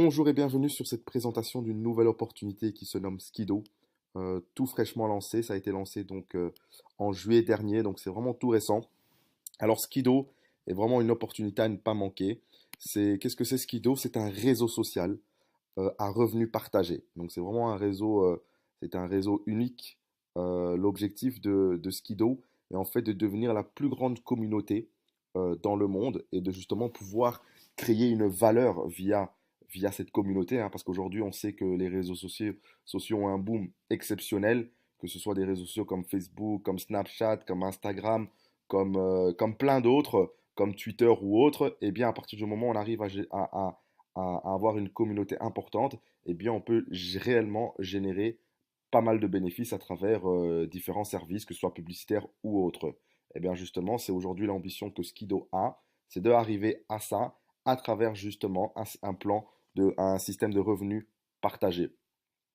Bonjour et bienvenue sur cette présentation d'une nouvelle opportunité qui se nomme Skido. Tout fraîchement lancé, ça a été lancé en juillet dernier, donc c'est vraiment tout récent. Alors Skido est vraiment une opportunité à ne pas manquer. Qu'est-ce que c'est Skido? C'est un réseau social à revenus partagés. Donc c'est vraiment c'est un réseau unique. L'objectif de Skido est en fait de devenir la plus grande communauté dans le monde et de justement pouvoir créer une valeur via cette communauté, hein, parce qu'aujourd'hui on sait que les sociaux ont un boom exceptionnel, que ce soit des réseaux sociaux comme Facebook, comme Snapchat, comme Instagram, comme plein d'autres, comme Twitter ou autres, et bien à partir du moment où on arrive à avoir une communauté importante, eh bien on peut réellement générer pas mal de bénéfices à travers différents services, que ce soit publicitaires ou autres. Eh bien justement, c'est aujourd'hui l'ambition que Skido a, c'est d'arriver à ça à travers justement un plan un système de revenus partagé.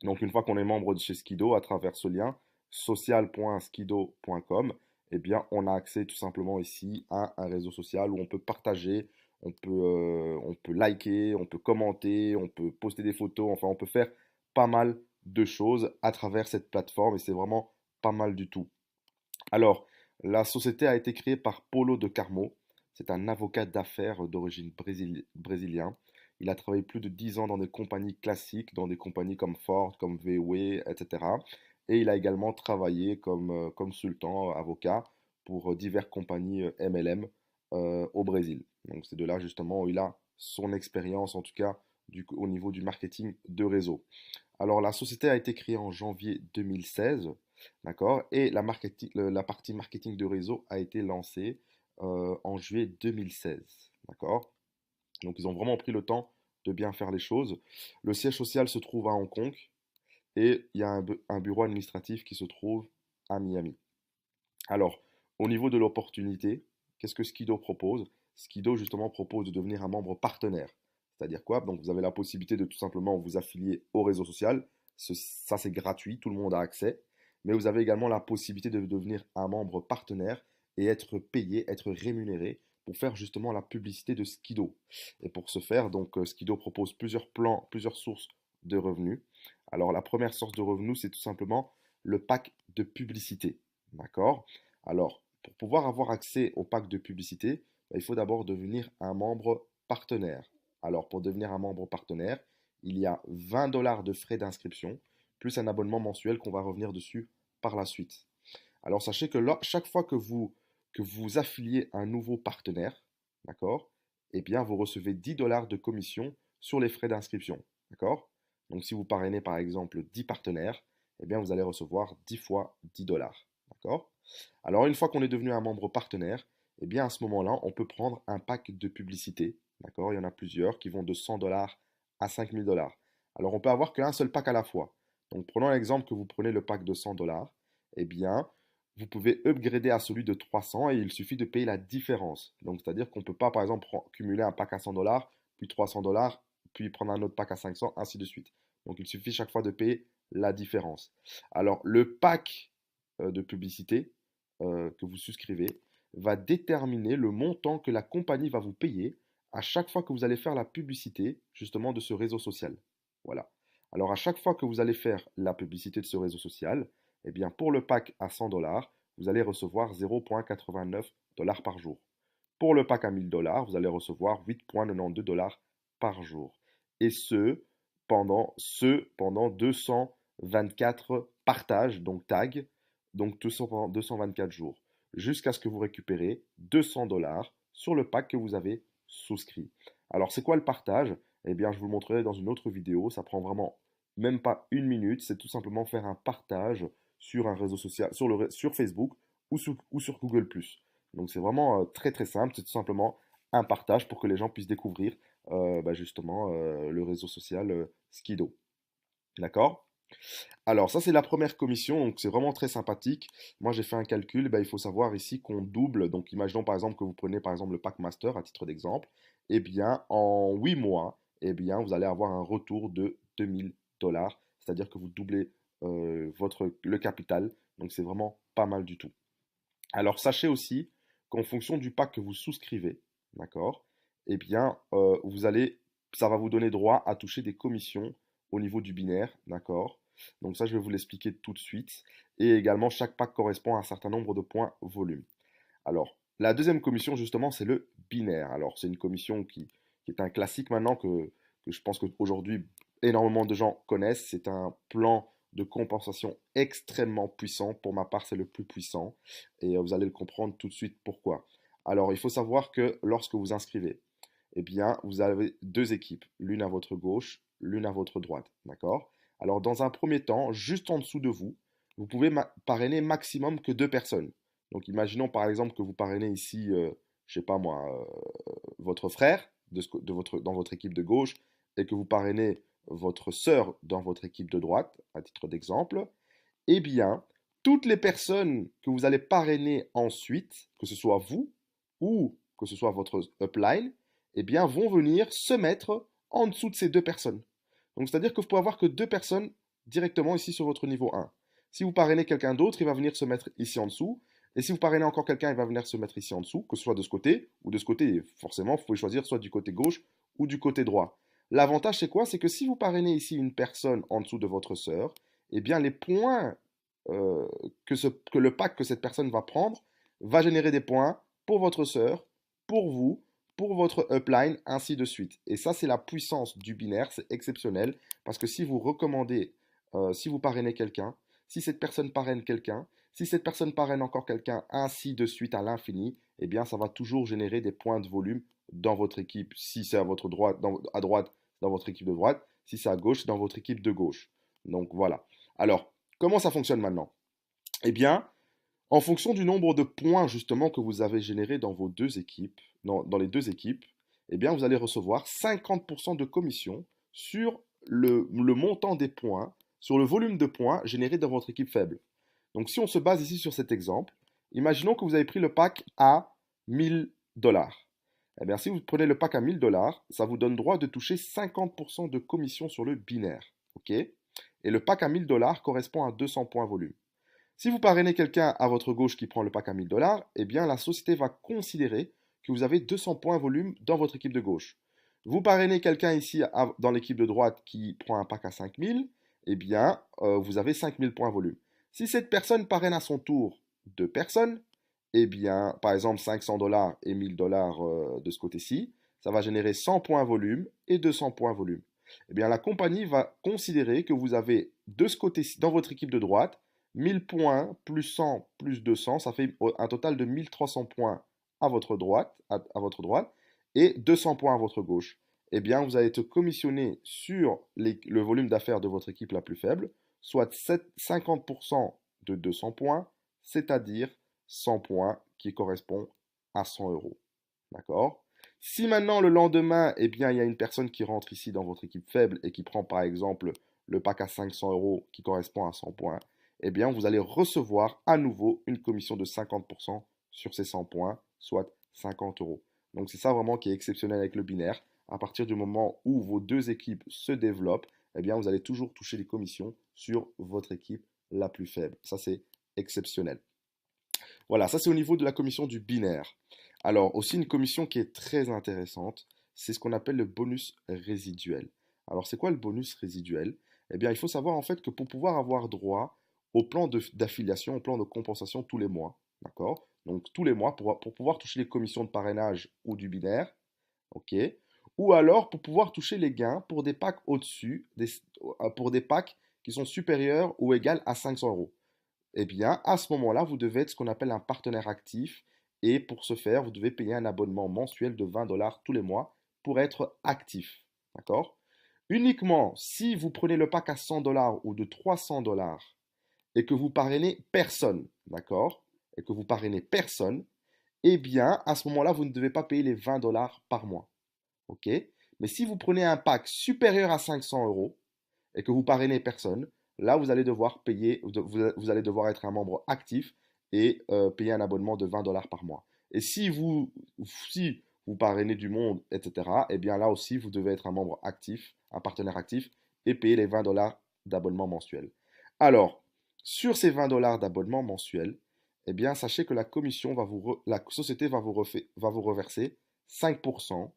Donc une fois qu'on est membre de chez Skido, à travers ce lien social.skido.com, eh bien on a accès tout simplement ici à un réseau social où on peut partager, on peut liker, on peut commenter, on peut poster des photos, enfin on peut faire pas mal de choses à travers cette plateforme et c'est vraiment pas mal du tout. Alors, la société a été créée par Paulo de Carmo. C'est un avocat d'affaires d'origine brésilien. Il a travaillé plus de 10 ans dans des compagnies classiques, dans des compagnies comme Ford, comme VW, etc. Et il a également travaillé comme consultant, avocat pour diverses compagnies MLM au Brésil. Donc c'est de là justement où il a son expérience, en tout cas au niveau du marketing de réseau. Alors, la société a été créée en janvier 2016, d'accord? Et la partie marketing de réseau a été lancée en juillet 2016, d'accord? Donc, ils ont vraiment pris le temps de bien faire les choses. Le siège social se trouve à Hong Kong et il y a un bureau administratif qui se trouve à Miami. Alors, au niveau de l'opportunité, qu'est-ce que Skido propose? Skido, justement, propose de devenir un membre partenaire. C'est-à-dire quoi? Donc, vous avez la possibilité de tout simplement vous affilier au réseau social. Ça, c'est gratuit, tout le monde a accès. Mais vous avez également la possibilité de devenir un membre partenaire et être payé, être rémunéré pour faire justement la publicité de Skido. Et pour ce faire, Skido propose plusieurs plans, plusieurs sources de revenus. Alors, la première source de revenus, c'est tout simplement le pack de publicité. D'accord? Alors, pour pouvoir avoir accès au pack de publicité, il faut d'abord devenir un membre partenaire. Alors, pour devenir un membre partenaire, il y a 20 dollars de frais d'inscription, plus un abonnement mensuel qu'on va revenir dessus par la suite. Alors, sachez que chaque fois que vous affiliez un nouveau partenaire, d'accord, eh bien, vous recevez 10 dollars de commission sur les frais d'inscription. D'accord? Donc, si vous parrainez par exemple 10 partenaires, eh bien, vous allez recevoir 10 fois 10 dollars. D'accord? Alors, une fois qu'on est devenu un membre partenaire, eh bien, à ce moment-là, on peut prendre un pack de publicité. D'accord? Il y en a plusieurs qui vont de 100 dollars à 5000 dollars. Alors, on peut avoir qu'un seul pack à la fois. Donc, prenons l'exemple que vous prenez le pack de 100 dollars. Eh bien, vous pouvez upgrader à celui de 300 et il suffit de payer la différence. Donc, c'est-à-dire qu'on ne peut pas, par exemple, cumuler un pack à 100 dollars, puis 300 dollars, puis prendre un autre pack à 500, ainsi de suite. Donc, il suffit chaque fois de payer la différence. Alors, le pack de publicité que vous souscrivez va déterminer le montant que la compagnie va vous payer à chaque fois que vous allez faire la publicité justement de ce réseau social. Voilà. Alors à chaque fois que vous allez faire la publicité de ce réseau social, eh bien pour le pack à 100 dollars, vous allez recevoir 0,89 dollars par jour. Pour le pack à 1000 dollars, vous allez recevoir 8,92 dollars par jour. Et pendant 224 partages, donc tags, donc 224 jours, jusqu'à ce que vous récupérez 200 dollars sur le pack que vous avez souscrit. Alors, c'est quoi le partage? Eh bien, je vous le montrerai dans une autre vidéo. Ça prend vraiment même pas une minute. C'est tout simplement faire un partage sur un réseau social, sur Facebook ou sur Google+. Donc, c'est vraiment très très simple. C'est tout simplement un partage pour que les gens puissent découvrir justement le réseau social Skido. D'accord? Alors, ça, c'est la première commission, donc c'est vraiment très sympathique. Moi, j'ai fait un calcul, il faut savoir ici qu'on double. Donc, imaginons par exemple que vous prenez par exemple le pack master à titre d'exemple. Eh bien, en 8 mois, eh bien, vous allez avoir un retour de 2000 dollars, c'est-à-dire que vous doublez le capital. Donc, c'est vraiment pas mal du tout. Alors, sachez aussi qu'en fonction du pack que vous souscrivez, d'accord, eh bien, vous allez ça va vous donner droit à toucher des commissions au niveau du binaire, d'accord? Donc ça, je vais vous l'expliquer tout de suite. Et également, chaque pack correspond à un certain nombre de points volume. Alors, la deuxième commission, justement, c'est le binaire. Alors, c'est une commission qui est un classique maintenant que je pense qu'aujourd'hui, énormément de gens connaissent. C'est un plan de compensation extrêmement puissant. Pour ma part, c'est le plus puissant. Et vous allez le comprendre tout de suite pourquoi. Alors, il faut savoir que lorsque vous inscrivez, eh bien, vous avez deux équipes, l'une à votre gauche, l'une à votre droite. D'accord? Alors, dans un premier temps, juste en dessous de vous, vous pouvez parrainer maximum que deux personnes. Donc, imaginons par exemple que vous parrainez ici, je sais pas moi, votre frère dans votre équipe de gauche et que vous parrainez votre sœur dans votre équipe de droite, à titre d'exemple. Eh bien, toutes les personnes que vous allez parrainer ensuite, que ce soit vous ou que ce soit votre upline, eh bien, vont venir se mettre en dessous de ces deux personnes. Donc, c'est-à-dire que vous pouvez avoir que deux personnes directement ici sur votre niveau 1. Si vous parrainez quelqu'un d'autre, il va venir se mettre ici en dessous. Et si vous parrainez encore quelqu'un, il va venir se mettre ici en dessous, que ce soit de ce côté ou de ce côté. Et forcément, vous pouvez choisir soit du côté gauche ou du côté droit. L'avantage, c'est quoi? C'est que si vous parrainez ici une personne en dessous de votre sœur, eh bien, les points euh, que le pack que cette personne va prendre va générer des points pour votre sœur, pour vous, pour votre upline, ainsi de suite. Et ça, c'est la puissance du binaire, c'est exceptionnel, parce que si vous recommandez, si vous parrainez quelqu'un, si cette personne parraine quelqu'un, si cette personne parraine encore quelqu'un, ainsi de suite à l'infini, eh bien, ça va toujours générer des points de volume dans votre équipe. Si c'est à votre droite, à droite, dans votre équipe de droite. Si c'est à gauche, dans votre équipe de gauche. Donc voilà. Alors, comment ça fonctionne maintenant? Eh bien, en fonction du nombre de points justement que vous avez générés dans vos deux équipes, dans les deux équipes, eh bien, vous allez recevoir 50% de commission sur le montant des points, sur le volume de points générés dans votre équipe faible. Donc, si on se base ici sur cet exemple, imaginons que vous avez pris le pack à 1000 $. Eh bien, si vous prenez le pack à 1000 $, ça vous donne droit de toucher 50% de commission sur le binaire. OK? Et le pack à 1000 $ correspond à 200 points volume. Si vous parrainez quelqu'un à votre gauche qui prend le pack à 1000 $, eh bien, la société va considérer que vous avez 200 points volume dans votre équipe de gauche. Vous parrainez quelqu'un ici dans l'équipe de droite qui prend un pack à 5000, eh bien, vous avez 5000 points volume. Si cette personne parraine à son tour deux personnes, eh bien, par exemple 500 $ et 1000 $ de ce côté-ci, ça va générer 100 points volume et 200 points volume. Eh bien, la compagnie va considérer que vous avez de ce côté-ci, dans votre équipe de droite, 1000 points plus 100 plus 200, ça fait un total de 1300 points à votre droite, et 200 points à votre gauche. Eh bien, vous allez être commissionné sur le volume d'affaires de votre équipe la plus faible, soit 50% de 200 points, c'est-à-dire 100 points qui correspond à 100 euros. D'accord? Si maintenant le lendemain, eh bien, il y a une personne qui rentre ici dans votre équipe faible et qui prend par exemple le pack à 500 euros qui correspond à 100 points, eh bien, vous allez recevoir à nouveau une commission de 50% sur ces 100 points, soit 50 euros. Donc, c'est ça vraiment qui est exceptionnel avec le binaire. À partir du moment où vos deux équipes se développent, eh bien, vous allez toujours toucher les commissions sur votre équipe la plus faible. Ça, c'est exceptionnel. Voilà, ça c'est au niveau de la commission du binaire. Alors, aussi une commission qui est très intéressante, c'est ce qu'on appelle le bonus résiduel. Alors, c'est quoi le bonus résiduel? Eh bien, il faut savoir en fait que pour pouvoir avoir droit au plan d'affiliation, au plan de compensation tous les mois, d'accord? Donc, tous les mois, pour pouvoir toucher les commissions de parrainage ou du binaire, ok? Ou alors pour pouvoir toucher les gains pour des packs au-dessus, pour des packs qui sont supérieurs ou égaux à 500 euros. Eh bien, à ce moment-là, vous devez être ce qu'on appelle un partenaire actif. Et pour ce faire, vous devez payer un abonnement mensuel de 20 $ tous les mois pour être actif. D'accord? Uniquement si vous prenez le pack à 100 $ ou de 300 $ et que vous parrainez personne, d'accord? Et que vous parrainez personne, eh bien, à ce moment-là, vous ne devez pas payer les 20 $ par mois. OK? Mais si vous prenez un pack supérieur à 500 euros et que vous parrainez personne, là, vous allez devoir payer, vous allez devoir être un membre actif et payer un abonnement de 20 $ par mois. Et si vous parrainez du monde, etc., eh bien là aussi, vous devez être un membre actif, un partenaire actif et payer les 20 $ d'abonnement mensuel. Alors, sur ces 20 $ d'abonnement mensuel, eh bien, sachez que la commission la société va vous reverser 5%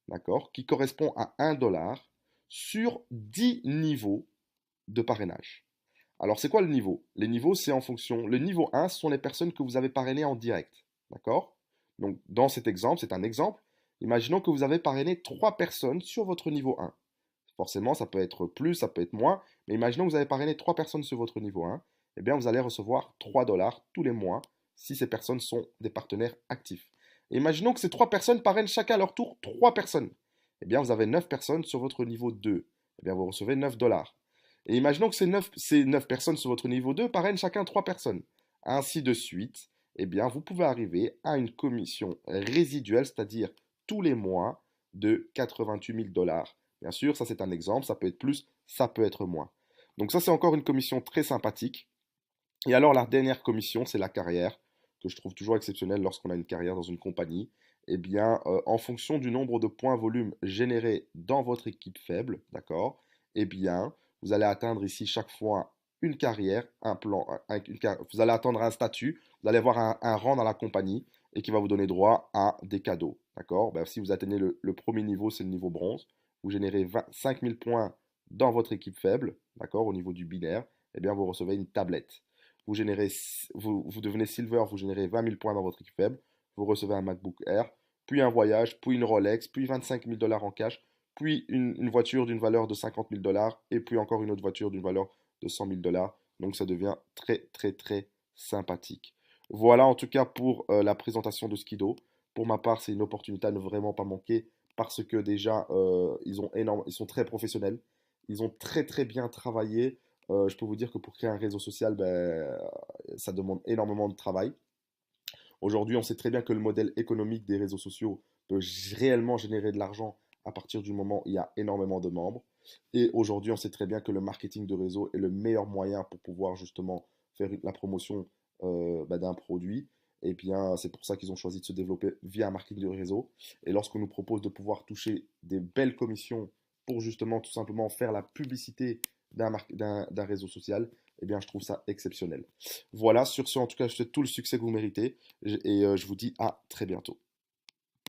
d'accord, qui correspond à 1 dollar sur 10 niveaux de parrainage. Alors, c'est quoi le niveau? Les niveaux, c'est en fonction. Le niveau 1, ce sont les personnes que vous avez parrainées en direct. D'accord? Donc, dans cet exemple, c'est un exemple. Imaginons que vous avez parrainé 3 personnes sur votre niveau 1. Forcément, ça peut être plus, ça peut être moins. Mais imaginons que vous avez parrainé 3 personnes sur votre niveau 1. Eh bien, vous allez recevoir 3 dollars tous les mois si ces personnes sont des partenaires actifs. Et imaginons que ces 3 personnes parrainent chacun à leur tour 3 personnes. Eh bien, vous avez 9 personnes sur votre niveau 2. Eh bien, vous recevez 9 dollars. Et imaginons que ces neuf personnes sur votre niveau 2 parrainent chacun 3 personnes. Ainsi de suite, eh bien, vous pouvez arriver à une commission résiduelle, c'est-à-dire tous les mois, de 88 000 dollars. Bien sûr, ça c'est un exemple, ça peut être plus, ça peut être moins. Donc ça c'est encore une commission très sympathique. Et alors la dernière commission, c'est la carrière, que je trouve toujours exceptionnelle lorsqu'on a une carrière dans une compagnie. Eh bien, en fonction du nombre de points volume générés dans votre équipe faible, d'accord, eh bien, vous allez atteindre ici chaque fois une carrière, un plan, vous allez atteindre un statut, vous allez avoir un rang dans la compagnie et qui va vous donner droit à des cadeaux, d'accord? Ben, si vous atteignez le premier niveau, c'est le niveau bronze, vous générez 5 000 points dans votre équipe faible, d'accord, au niveau du binaire, eh bien, vous recevez une tablette. Vous devenez silver, vous générez 20 000 points dans votre équipe faible, vous recevez un MacBook Air, puis un voyage, puis une Rolex, puis 25 000 dollars en cash, puis une voiture d'une valeur de 50 000 dollars, et puis encore une autre voiture d'une valeur de 100 000 dollars. Donc ça devient très très très sympathique. Voilà en tout cas pour la présentation de Skido. Pour ma part, c'est une opportunité à ne vraiment pas manquer parce que déjà, ils sont très professionnels. Ils ont très très bien travaillé. Je peux vous dire que pour créer un réseau social, ben, ça demande énormément de travail. Aujourd'hui, on sait très bien que le modèle économique des réseaux sociaux peut réellement générer de l'argent à partir du moment où il y a énormément de membres. Et aujourd'hui, on sait très bien que le marketing de réseau est le meilleur moyen pour pouvoir justement faire la promotion d'un produit. Et bien, c'est pour ça qu'ils ont choisi de se développer via un marketing de réseau. Et lorsqu'on nous propose de pouvoir toucher des belles commissions pour justement tout simplement faire la publicité d'un réseau social, eh bien, je trouve ça exceptionnel. Voilà, sur ce, en tout cas, je vous souhaite tout le succès que vous méritez et je vous dis à très bientôt.